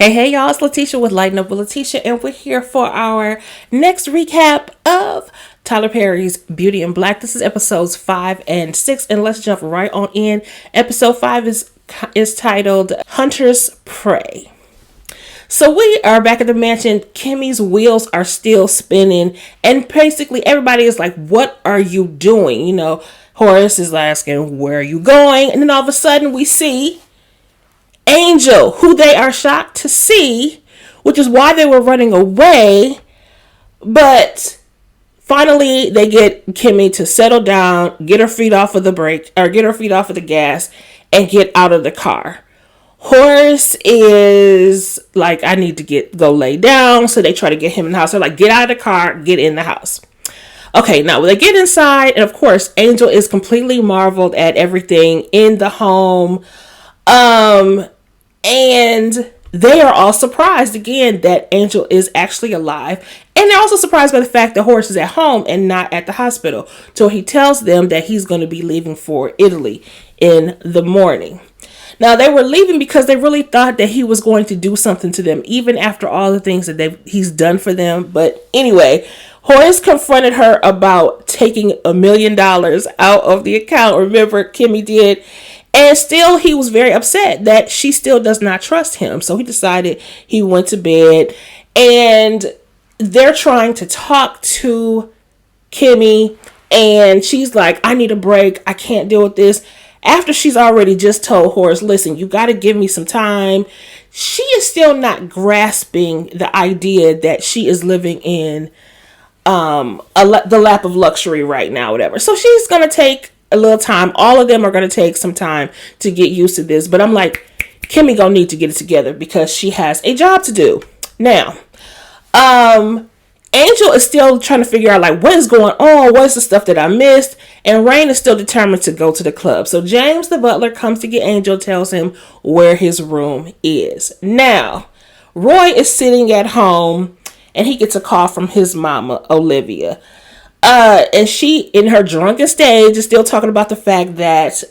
Hey, y'all, it's Letitia with Lighten Up with Letitia, and we're here for our next recap of Tyler Perry's Beauty in Black. This is episodes 5 and 6, and let's jump right on in. Episode 5 is titled Hunter's Prey. So we are back at the mansion. Kimmy's wheels are still spinning, and basically everybody is like, what are you doing? Horace is asking, where are you going? And then all of a sudden we see Angel, who they are shocked to see, which is why they were running away. But finally, they get Kimmy to settle down, get her feet off of the brake, or get her feet off of the gas, and get out of the car. Horace is like, I need to go lay down. So they try to get him in the house. They're like, get out of the car, get in the house. Okay, now when they get inside, and of course, Angel is completely marveled at everything in the home. And they are all surprised again that Angel is actually alive. And they're also surprised by the fact that Horace is at home and not at the hospital. So he tells them that he's going to be leaving for Italy in the morning. Now, they were leaving because they really thought that he was going to do something to them, even after all the things that he's done for them. But anyway, Horace confronted her about taking $1 million out of the account. Remember, Kimmy did. And still, he was very upset that she still does not trust him. So he decided he went to bed. And they're trying to talk to Kimmy. And she's like, I need a break. I can't deal with this. After she's already just told Horace, listen, you got to give me some time. She is still not grasping the idea that she is living in the lap of luxury right now, whatever. So she's going to take a little time. All of them are going to take some time to get used to this. But I'm like, Kimmy gonna need to get it together because she has a job to do. Now, Angel is still trying to figure out like what is going on, what's the stuff that I missed, and Rain is still determined to go to the club. So James the butler comes to get Angel, tells him where his room is. Now, Roy is sitting at home and he gets a call from his mama, Olivia. And she, in her drunken stage, is still talking about the fact that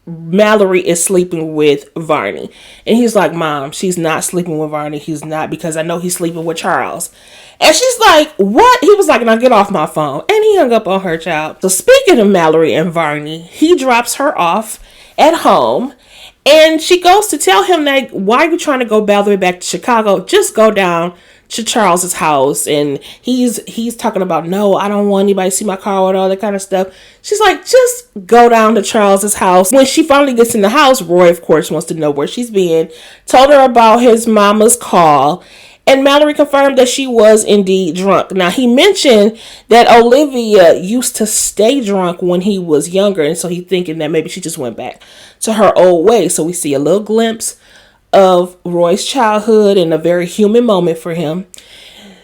Mallory is sleeping with Varney. And he's like, Mom, she's not sleeping with Varney. He's not, because I know he's sleeping with Charles. And she's like, what? He was like, now get off my phone. And he hung up on her, child. So speaking of Mallory and Varney, he drops her off at home. And she goes to tell him that, why are you trying to go all the way back to Chicago? Just go down to Charles's house. And he's talking about, no, I don't want anybody to see my car and all that kind of stuff. She's like, just go down to Charles's house. When she finally gets in the house, Roy, of course, wants to know where she's been, told her about his mama's call, and Mallory confirmed that she was indeed drunk. Now, he mentioned that Olivia used to stay drunk when he was younger, and so he's thinking that maybe she just went back to her old ways. So we see a little glimpse of Roy's childhood and a very human moment for him.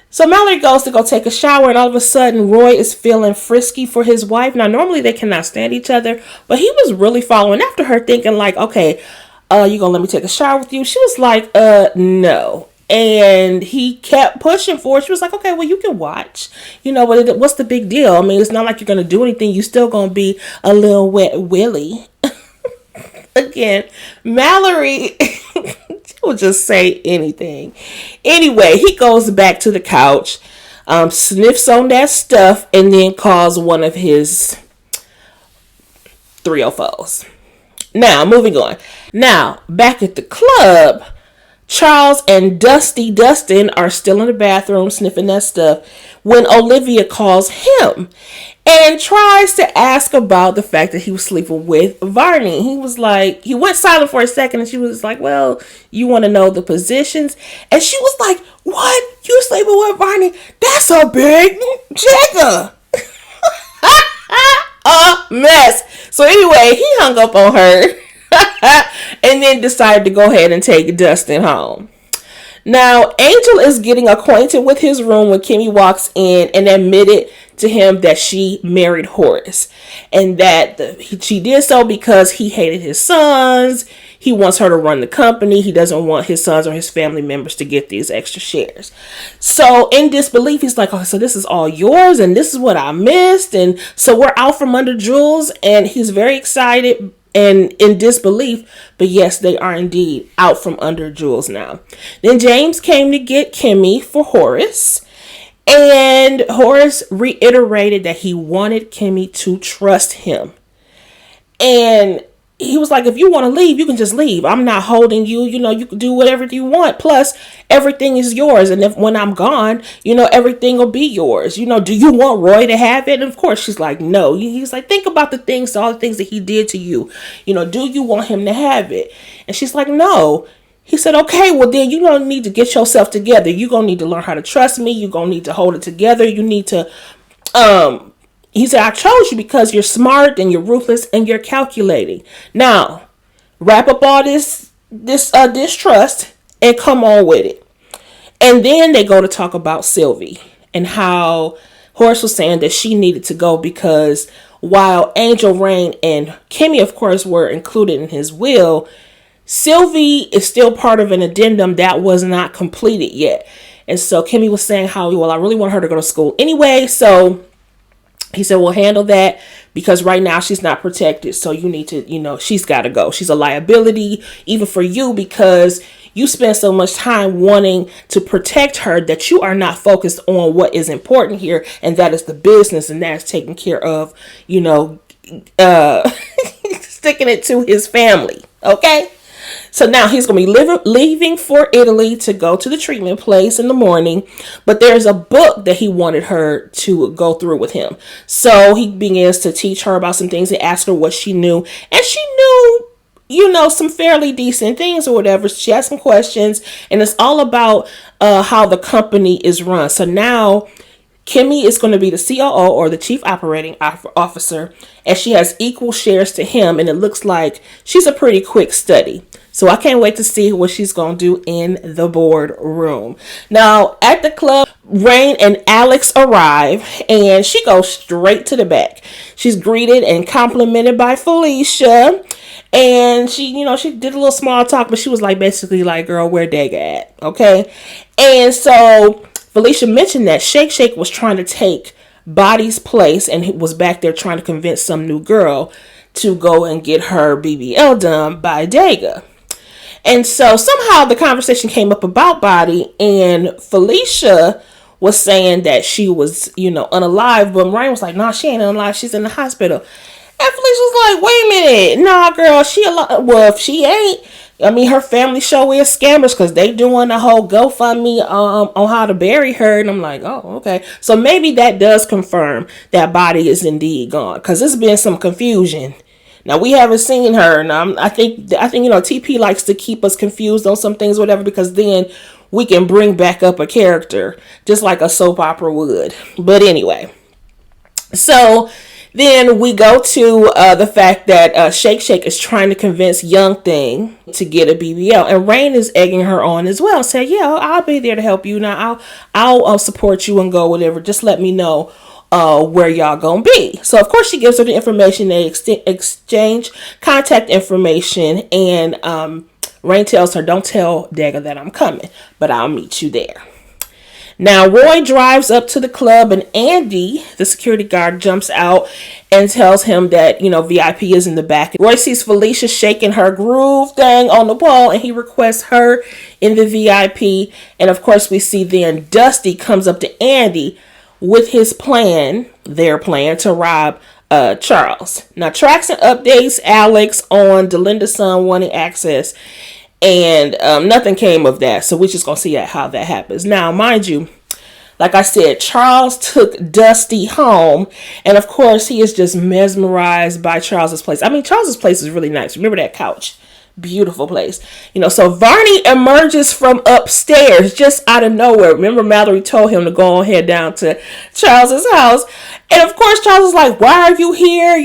So Mallory goes to go take a shower, and all of a sudden Roy is feeling frisky for his wife. Now, normally they cannot stand each other, but he was really following after her, thinking like, okay, you gonna let me take a shower with you? She was like, no. And he kept pushing for it. She was like, okay, well, you can watch. But what's the big deal? I mean, it's not like you're going to do anything. You still going to be a little wet willy. Again, Mallory will just say anything. Anyway, he goes back to the couch, sniffs on that stuff, and then calls one of his 304s. Now, moving on. Now, back at the club, Charles and Dustin are still in the bathroom sniffing that stuff when Olivia calls him and tries to ask about the fact that he was sleeping with Varney. He was like, he went silent for a second, and she was like, well, you want to know the positions? And she was like, what? You sleeping with Varney? That's a big jigger. A mess. So anyway, he hung up on her. And then decided to go ahead and take Dustin home. Now, Angel is getting acquainted with his room when Kimmy walks in and admitted to him that she married Horace, and that she did so because he hated his sons. He wants her to run the company. He doesn't want his sons or his family members to get these extra shares. So in disbelief, he's like, oh, so this is all yours and this is what I missed. And so we're out from under Jules, and he's very excited and in disbelief, but yes, they are indeed out from under Jules now. Then James came to get Kimmy for Horace, and Horace reiterated that he wanted Kimmy to trust him. And he was like, if you want to leave, you can just leave. I'm not holding you. You can do whatever you want. Plus, everything is yours. And if when I'm gone, everything will be yours. Do you want Roy to have it? And of course, she's like, no. He's like, think about all the things that he did to you. Do you want him to have it? And she's like, no. He said, okay, well then you don't need to get yourself together. You're going to need to learn how to trust me. You're going to need to hold it together. You need to, he said, I chose you because you're smart and you're ruthless and you're calculating. Now, wrap up all this distrust and come on with it. And then they go to talk about Sylvie and how Horace was saying that she needed to go because while Angel, Rain, and Kimmy, of course, were included in his will, Sylvie is still part of an addendum that was not completed yet. And so Kimmy was saying how, well, I really want her to go to school anyway. So he said, we'll handle that because right now she's not protected. So you need to, she's got to go. She's a liability even for you because you spend so much time wanting to protect her that you are not focused on what is important here. And that is the business, and that's taking care of, sticking it to his family. Okay. So now he's going to be leaving for Italy to go to the treatment place in the morning. But there's a book that he wanted her to go through with him. So he begins to teach her about some things and ask her what she knew. And she knew, some fairly decent things or whatever. She asked some questions. And it's all about how the company is run. So now Kimmy is going to be the COO or the chief operating officer. And she has equal shares to him. And it looks like she's a pretty quick study. So I can't wait to see what she's going to do in the boardroom. Now, at the club, Rain and Alex arrive, and she goes straight to the back. She's greeted and complimented by Felicia. And she did a little small talk, but she was basically like, girl, where Dega at? Okay. And so Felicia mentioned that Shake Shake was trying to take Body's place, and he was back there trying to convince some new girl to go and get her BBL done by Dega. And so somehow the conversation came up about Body, and Felicia was saying that she was, unalive. But Ryan was like, nah, she ain't unalive. She's in the hospital. And Felicia was like, wait a minute. Nah, girl, she alive. Well, if she ain't, her family show is scammers because they doing a whole GoFundMe on how to bury her. And I'm like, oh, okay. So maybe that does confirm that Body is indeed gone because there's been some confusion. Now, we haven't seen her. Now, I think TP likes to keep us confused on some things, whatever, because then we can bring back up a character just like a soap opera would. But anyway, so then we go to the fact that Shake Shake is trying to convince Young Thing to get a BBL, and Rain is egging her on as well. Said, yeah, I'll be there to help you. Now, I'll support you and go whatever. Just let me know where y'all gonna be. So of course she gives her the information. They exchange contact information, and Rain tells her, don't tell Dagger that I'm coming, but I'll meet you there. Now Roy drives up to the club, and Andy, the security guard, jumps out and tells him that VIP is in the back. Roy sees Felicia shaking her groove thing on the wall, and he requests her in the VIP. And of course we see then Dusty comes up to Andy with their plan to rob Charles. Now, Traxon updates Alex on Delinda's son wanting access, and nothing came of that. So we're just going to see how that happens. Now, mind you, like I said, Charles took Dusty home, and of course, he is just mesmerized by Charles's place. Charles's place is really nice. Remember that couch? Beautiful place. So Varney emerges from upstairs just out of nowhere. Remember, Mallory told him to go ahead down to Charles's house. And of course, Charles is like, why are you here?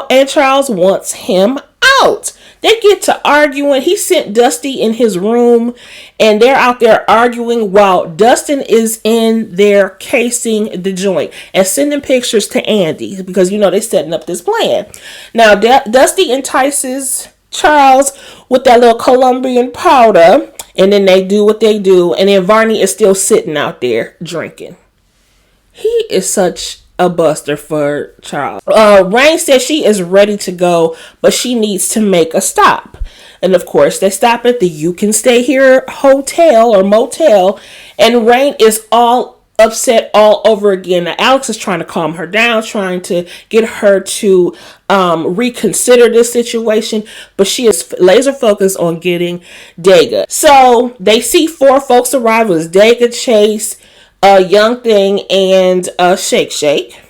And Charles wants him out. They get to arguing. He sent Dusty in his room, and they're out there arguing while Dustin is in there casing the joint and sending pictures to Andy because, they're setting up this plan. Now, Dusty entices Charles with that little Colombian powder, and then they do what they do, and then Varney is still sitting out there drinking. He is such a buster for Charles. Rain says she is ready to go, but she needs to make a stop. And of course, they stop at the You Can Stay Here hotel or motel, and Rain is all upset all over again. Now, Alex is trying to calm her down, trying to get her to reconsider this situation, but she is laser focused on getting Daga. So they see 4 folks arrive. It was Daga, Chase, Young Thing, and Shake Shake.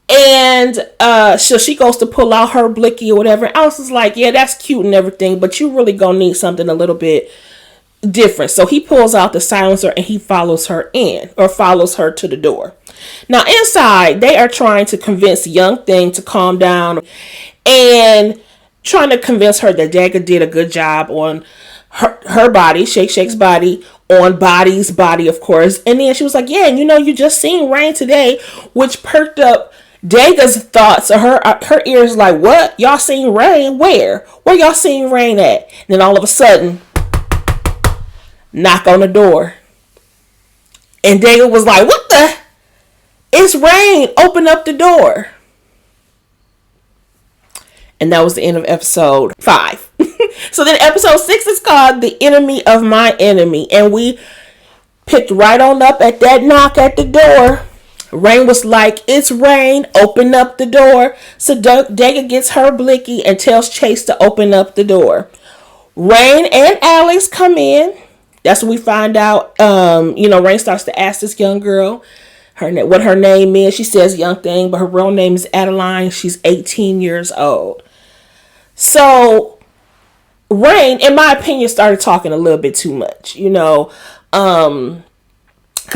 And so she goes to pull out her blicky or whatever. Alex is like, yeah, that's cute and everything, but you really gonna need something a little bit different. So he pulls out the silencer and he follows her to the door. Now inside, they are trying to convince Young Thing to calm down and trying to convince her that Dagger did a good job on her body, Shake Shake's body, on Body's body, of course. And then she was like, yeah, you just seen Rain today, which perked up Daga's thoughts, or her ears like, what? Y'all seen Rain? Where y'all seen Rain at? And then all of a sudden, knock on the door. And Daga was like, what the? It's Rain. Open up the door. And that was the end of episode 5. So then episode 6 is called The Enemy of My Enemy. And we picked right on up at that knock at the door. Rain was like, it's Rain. Open up the door. So Daga gets her blicky and tells Chase to open up the door. Rain and Alex come in. That's when we find out, Rain starts to ask this young girl what her name is. She says Young Thing, but her real name is Adeline. She's 18 years old. So Rain, in my opinion, started talking a little bit too much, because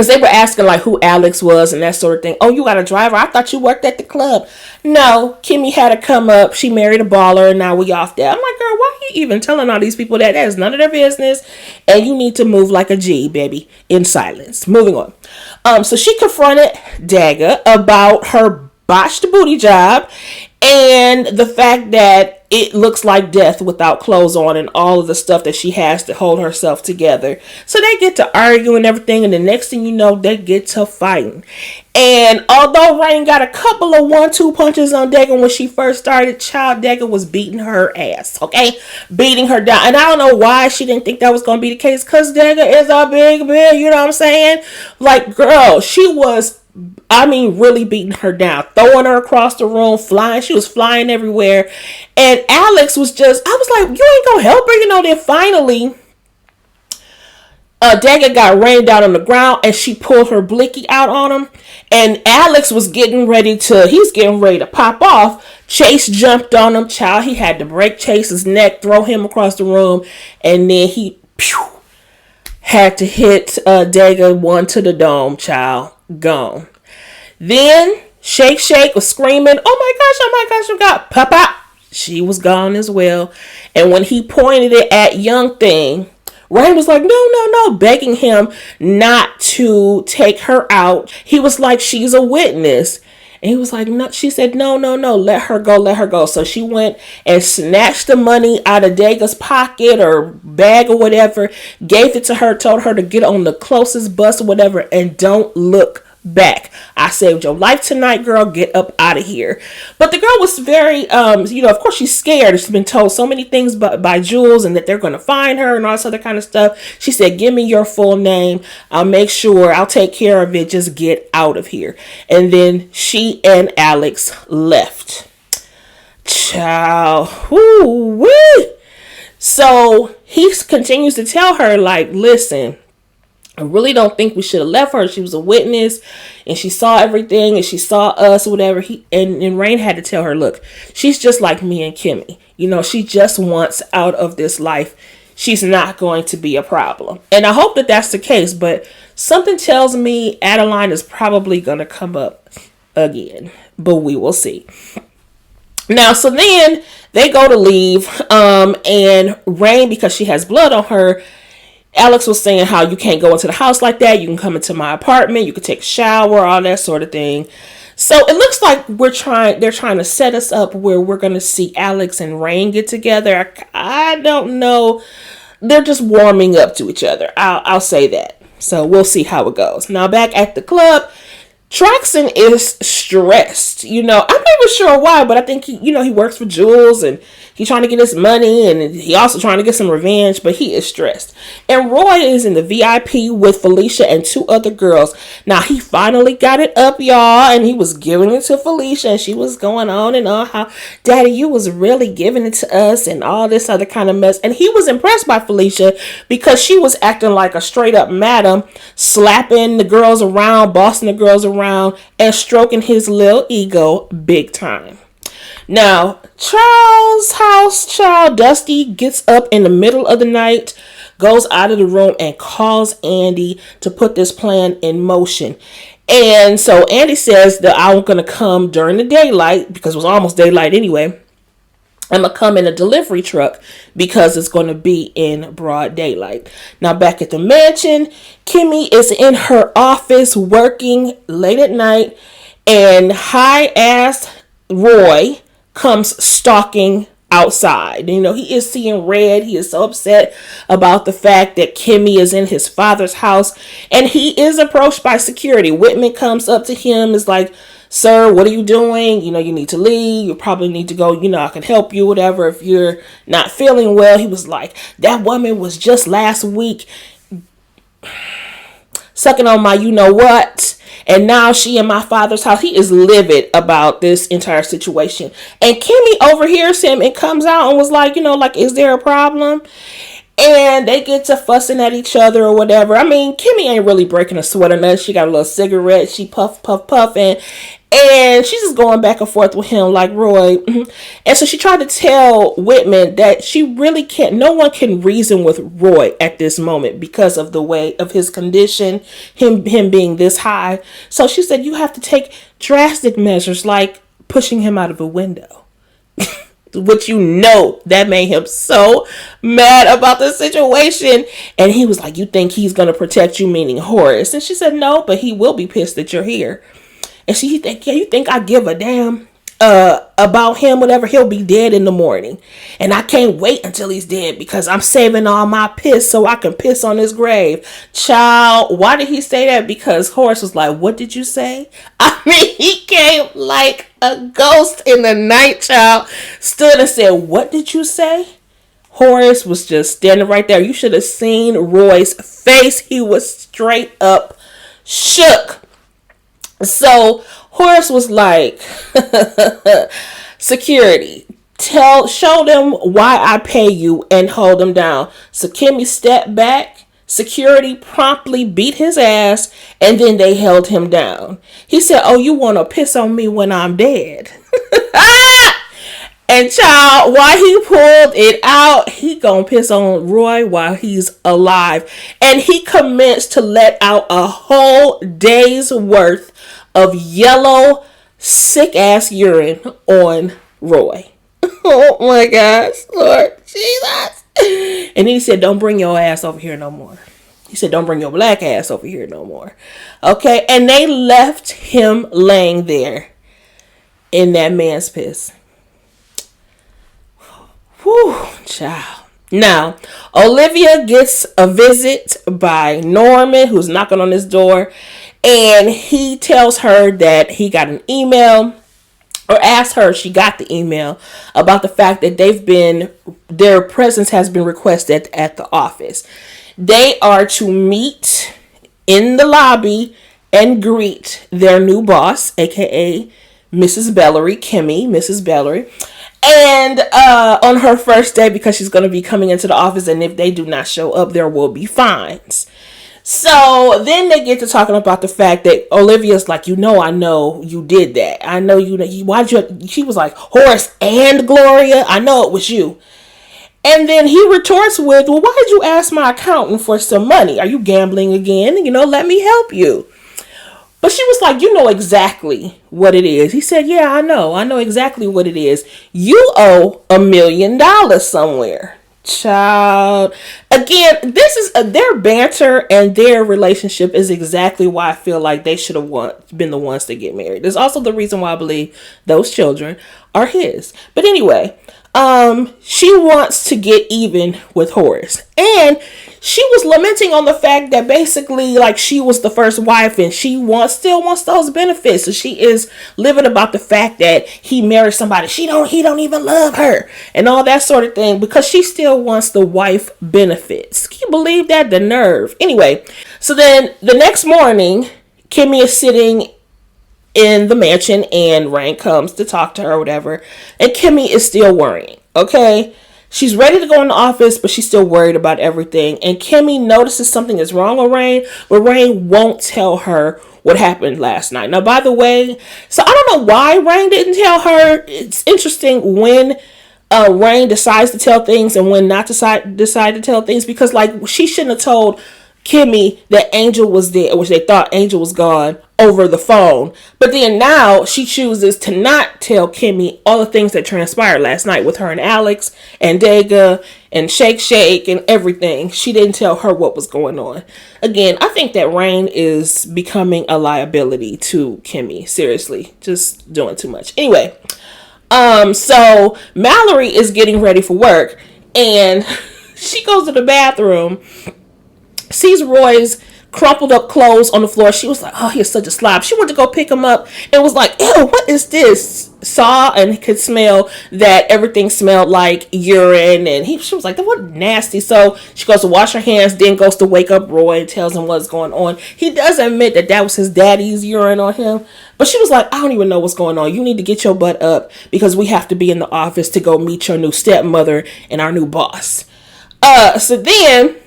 they were asking like who Alex was and that sort of thing. Oh, you got a driver? I thought you worked at the club. No, Kimmy had to come up. She married a baller and now we off there. I'm like, girl, why are you even telling all these people that? That is none of their business. And you need to move like a G, baby, in silence. Moving on. So she confronted Daga about her botched booty job and the fact that it looks like death without clothes on and all of the stuff that she has to hold herself together. So they get to arguing and everything, and the next thing you know, they get to fighting. And although Rain got a couple of 1-2 punches on Daga when she first started, child, Daga was beating her ass, okay? Beating her down. And I don't know why she didn't think that was going to be the case, because Daga is a big bitch, you know what I'm saying? Like, girl, she was really beating her down, throwing her across the room, flying. She was flying everywhere. And Alex was I was like, you ain't gonna help her, Then finally, Daga got Rain down on the ground and she pulled her blicky out on him. And Alex was getting ready to pop off. Chase jumped on him, child. He had to break Chase's neck, throw him across the room, and then he had to hit Daga 1 to the dome, child. Gone. Then Shake Shake was screaming, oh my gosh, you got pop out. She was gone as well. And when he pointed it at Young Thing, Rain was like, no, begging him not to take her out. He was like, she's a witness. And he was like, no. She said, no, let her go. So she went and snatched the money out of Daga's pocket or bag or whatever, gave it to her, told her to get on the closest bus or whatever, and don't look back. I saved your life tonight, girl. Get up out of here. But the girl was very, of course she's scared. She's been told so many things by Jules and that they're going to find her and all this other kind of stuff. She said, give me your full name. I'll take care of it. Just get out of here. And then she and Alex left. Ciao. Woo-wee. So he continues to tell her, like, listen, I really don't think we should have left her. She was a witness and she saw everything and she saw us, whatever. And Rain had to tell her, look, she's just like me and Kimmy. She just wants out of this life. She's not going to be a problem. And I hope that that's the case. But something tells me Adeline is probably going to come up again. But we will see. Now, so then they go to leave. And Rain, because she has blood on her, Alex was saying how you can't go into the house like that. You can come into my apartment. You can take a shower, all that sort of thing. So it looks like they're trying to set us up where we're going to see Alex and Rain get together. I don't know. They're just warming up to each other. I'll say that. So we'll see how it goes. Now back at the club, Traxon is stressed. I'm not even sure why, but I think he works for Jules and he's trying to get his money and he also trying to get some revenge, but he is stressed. And Roy is in the VIP with Felicia and two other girls. Now he finally got it up, y'all, and he was giving it to Felicia and she was going on and on how, Daddy, you was really giving it to us and all this other kind of mess. And he was impressed by Felicia because she was acting like a straight up madam, slapping the girls around, bossing the girls around, and stroking his little ego big time. Now, Charles' house child Dusty gets up in the middle of the night, goes out of the room, and calls Andy to put this plan in motion. And so Andy says that I'm going to come during the daylight, because it was almost daylight anyway. I'm going to come in a delivery truck because it's going to be in broad daylight. Now, back at the mansion, Kimmy is in her office working late at night, and high-ass Roy comes stalking outside. He is seeing red. He is so upset about the fact that Kimmy is in his father's house, and he is approached by security. Whitman comes up to him, is like, Sir, what are you doing? You need to leave. You probably need to go. I can help you, whatever, if you're not feeling well. He was like, that woman was just last week sucking on my what, and now she in my father's house. He is livid about this entire situation. And Kimmy overhears him and comes out and was like, is there a problem? And they get to fussing at each other or whatever. I mean, Kimmy ain't really breaking a sweat or nothing. She got a little cigarette. She puffing. And she's just going back and forth with him like, Roy. And so she tried to tell Whitman that she really can't, no one can reason with Roy at this moment because of the way of his condition, him being this high. So she said, you have to take drastic measures like pushing him out of a window. Which that made him so mad about the situation. And he was like, you think he's going to protect you, meaning Horace? And she said, no, but he will be pissed that you're here. And she think, yeah, you think I give a damn about him, whatever? He'll be dead in the morning. And I can't wait until he's dead because I'm saving all my piss so I can piss on his grave. Child, why did he say that? Because Horace was like, what did you say? I mean, he came like a ghost in the night, child. Stood and said, what did you say? Horace was just standing right there. You should have seen Roy's face. He was straight up shook. So Horace was like, security, show them why I pay you and hold them down. So Kimmy stepped back. Security promptly beat his ass, and then they held him down. He said, oh, you want to piss on me when I'm dead? And child, while he pulled it out, he gonna piss on Roy while he's alive. And he commenced to let out a whole day's worth of yellow, sick-ass urine on Roy. Oh my gosh, Lord Jesus. And then he said, don't bring your ass over here no more. He said, don't bring your black ass over here no more. Okay, and they left him laying there in that man's piss. Whew, child. Now, Olivia gets a visit by Norman, who's knocking on his door, and he tells her that he got an email, or asked her if she got the email, about the fact that their presence has been requested at the office. They are to meet in the lobby and greet their new boss, aka Mrs. Bellery, Mrs. Bellery. And on her first day, because she's going to be coming into the office, and if they do not show up, there will be fines. So then they get to talking about the fact that Olivia's like, I know you did that. I know why'd you? She was like, Horace and Gloria, I know it was you. And then he retorts with, well, why did you ask my accountant for some money? Are you gambling again? Let me help you. But she was like, you know exactly what it is. He said, yeah, I know exactly what it is. You owe $1 million somewhere. Child. Again, this is their banter, and their relationship is exactly why I feel like they should have been the ones to get married. There's also the reason why I believe those children are his. But anyway, she wants to get even with Horace, and she was lamenting on the fact that basically like she was the first wife and she still wants those benefits. So she is living about the fact that he married somebody he don't even love her and all that sort of thing because she still wants the wife benefits. Can you believe that? The nerve. Anyway, so then the next morning, Kimmy is sitting in the mansion and Rain comes to talk to her or whatever, and Kimmy is still worrying. Okay, she's ready to go in the office, but she's still worried about everything. And Kimmy notices something is wrong with Rain, but Rain won't tell her what happened last night. Now, by the way, so I don't know why Rain didn't tell her. It's interesting when Rain decides to tell things and when not decide to tell things, because like she shouldn't have told Kimmy that Angel was there, which they thought Angel was gone, over the phone. But then now she chooses to not tell Kimmy all the things that transpired last night with her and Alex and Dega and Shake and everything. She didn't tell her what was going on. Again, I think that Rain is becoming a liability to Kimmy. Seriously, just doing too much. Anyway, so Mallory is getting ready for work and she goes to the bathroom, sees Roy's crumpled up clothes on the floor. She was like, oh, he's such a slob. She went to go pick him up and was like, ew, what is this? Saw and could smell that everything smelled like urine. And she was like, what nasty. So she goes to wash her hands, then goes to wake up Roy and tells him what's going on. He does admit that was his daddy's urine on him. But she was like, I don't even know what's going on. You need to get your butt up because we have to be in the office to go meet your new stepmother and our new boss. So then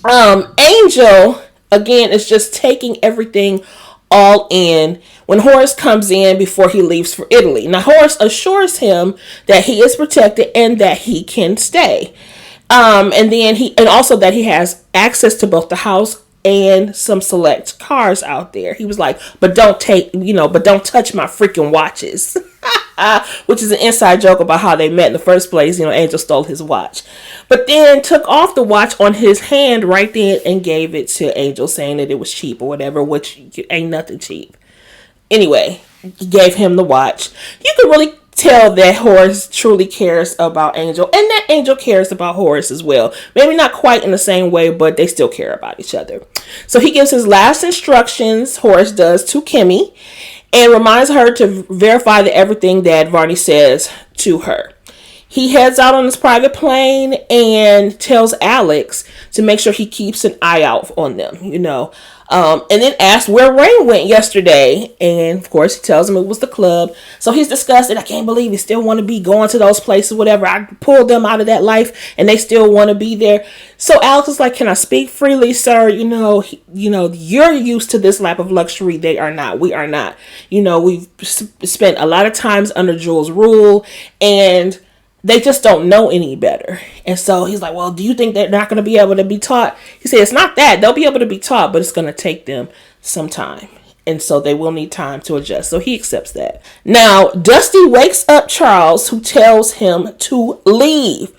Angel, again, is just taking everything all in when Horace comes in before he leaves for Italy. Now, Horace assures him that he is protected and that he can stay. And also that he has access to both the house and some select cars out there. He was like, but don't touch my freaking watches. Which is an inside joke about how they met in the first place. Angel stole his watch, but then took off the watch on his hand right then and gave it to Angel, saying that it was cheap or whatever, which ain't nothing cheap. Anyway, he gave him the watch. You could really tell that Horace truly cares about Angel, and that Angel cares about Horace as well. Maybe not quite in the same way, but they still care about each other. So he gives his last instructions, Horace does, to Kimmy, and reminds her to verify that everything that Varney says to her. He heads out on his private plane and tells Alex to make sure he keeps an eye out on them, and then asks where Rain went yesterday. And of course, he tells him it was the club. So he's disgusted. I can't believe he still want to be going to those places, whatever. I pulled them out of that life and they still want to be there. So Alex is like, can I speak freely, sir? You're used to this lap of luxury. They are not. We are not. We've spent a lot of times under Jules' rule and they just don't know any better. And so he's like, well, do you think they're not going to be able to be taught? He said, it's not that. They'll be able to be taught, but it's going to take them some time. And so they will need time to adjust. So he accepts that. Now, Dusty wakes up Charles, who tells him to leave.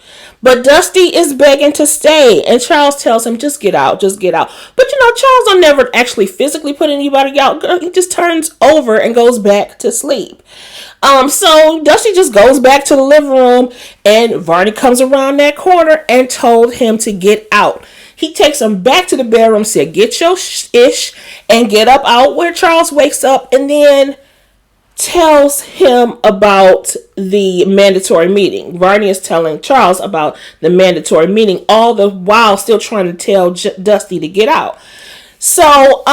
But Dusty is begging to stay. And Charles tells him, just get out, just get out. But Charles will never actually physically put anybody out. He just turns over and goes back to sleep. So Dusty just goes back to the living room and Varney comes around that corner and told him to get out. He takes him back to the bedroom, said, get your ish and get up out where Charles wakes up, and then tells him about the mandatory meeting. Varney is telling Charles about the mandatory meeting, all the while still trying to tell Dusty to get out. So,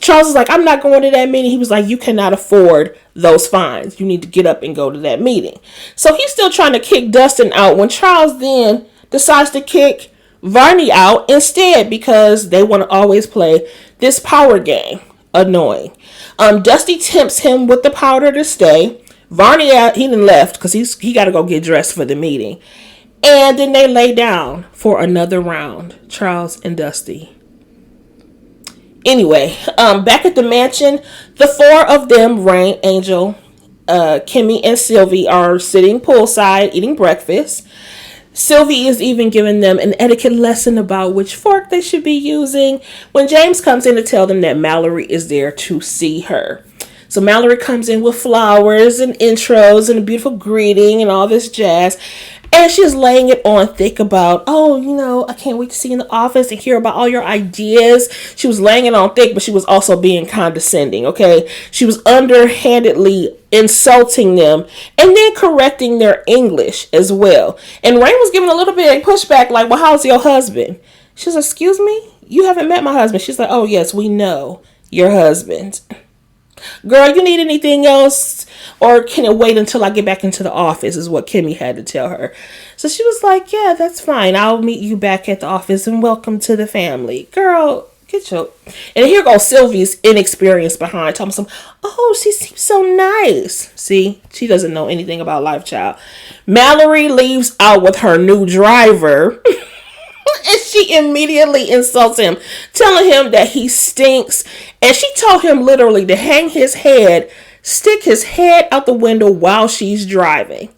Charles is like, I'm not going to that meeting. He was like, you cannot afford those fines. You need to get up and go to that meeting. So he's still trying to kick Dustin out when Charles then decides to kick Varney out instead because they want to always play this power game. Annoying. Dusty tempts him with the powder to stay. Varney, he done left because he got to go get dressed for the meeting. And then they lay down for another round, Charles and Dusty. Anyway, back at the mansion, the four of them, Rain, Angel, Kimmy, and Sylvie, are sitting poolside eating breakfast. Sylvie is even giving them an etiquette lesson about which fork they should be using when James comes in to tell them that Mallory is there to see her. So Mallory comes in with flowers and intros and a beautiful greeting and all this jazz. And she's laying it on thick about, oh, I can't wait to see you in the office and hear about all your ideas. She was laying it on thick, but she was also being condescending, okay? She was underhandedly insulting them and then correcting their English as well. And Rain was giving a little bit of pushback, like, well, how's your husband? She's like, excuse me? You haven't met my husband. She's like, oh, yes, we know your husband. Girl, you need anything else? Or can it wait until I get back into the office, is what Kimmy had to tell her. So she was like, yeah, that's fine. I'll meet you back at the office and welcome to the family. Girl, get your... And here goes Sylvie's inexperience behind. Telling some, oh, she seems so nice. See, she doesn't know anything about Life Child. Mallory leaves out with her new driver. And she immediately insults him, telling him that he stinks. And she told him literally to hang his head, stick his head out the window while she's driving.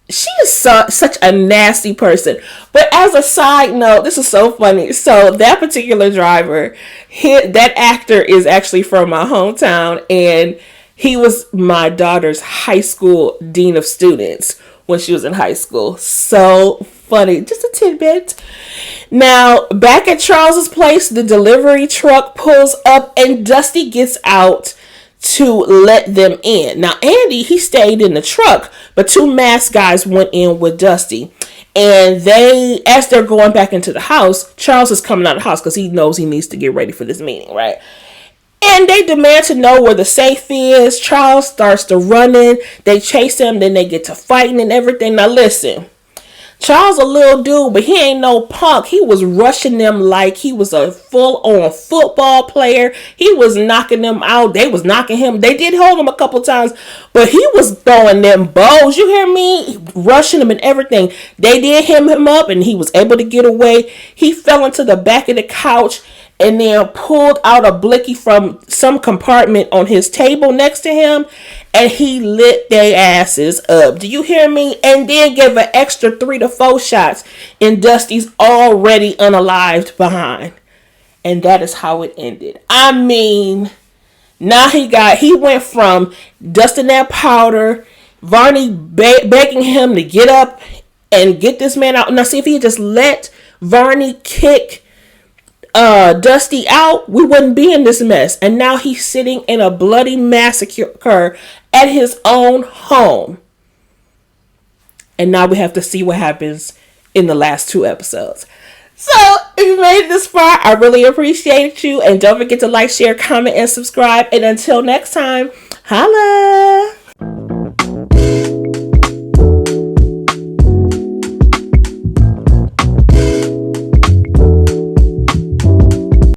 She is such a nasty person. But as a side note, this is so funny. So that particular driver, that actor is actually from my hometown. And he was my daughter's high school dean of students when she was in high school. So funny. Just a tidbit. Now, back at Charles's place, the delivery truck pulls up and Dusty gets out to let them in. Now, Andy, he stayed in the truck, but two masked guys went in with Dusty. And as they're going back into the house, Charles is coming out of the house because he knows he needs to get ready for this meeting, right? And they demand to know where the safe is. Charles starts to running. They chase him. Then they get to fighting and everything. Now listen, Charles a little dude, but he ain't no punk. He was rushing them like he was a full-on football player. He was knocking them out. They was knocking him. They did hold him a couple times, but he was throwing them bows. You hear me? Rushing him and everything. They did hem him up, and he was able to get away. He fell into the back of the couch and then pulled out a blicky from some compartment on his table next to him, and he lit their asses up. Do you hear me? And then gave an extra 3 to 4 shots in Dusty's already unalived behind. And that is how it ended. I mean, now he went from dusting that powder, Varney begging him to get up and get this man out. Now see, if he had just let Varney kick Dusty out, we wouldn't be in this mess. And now he's sitting in a bloody massacre at his own home. And now we have to see what happens in the last 2 episodes. So if you made it this far, I really appreciate you. And don't forget to like, share, comment, and subscribe. And until next time, holla!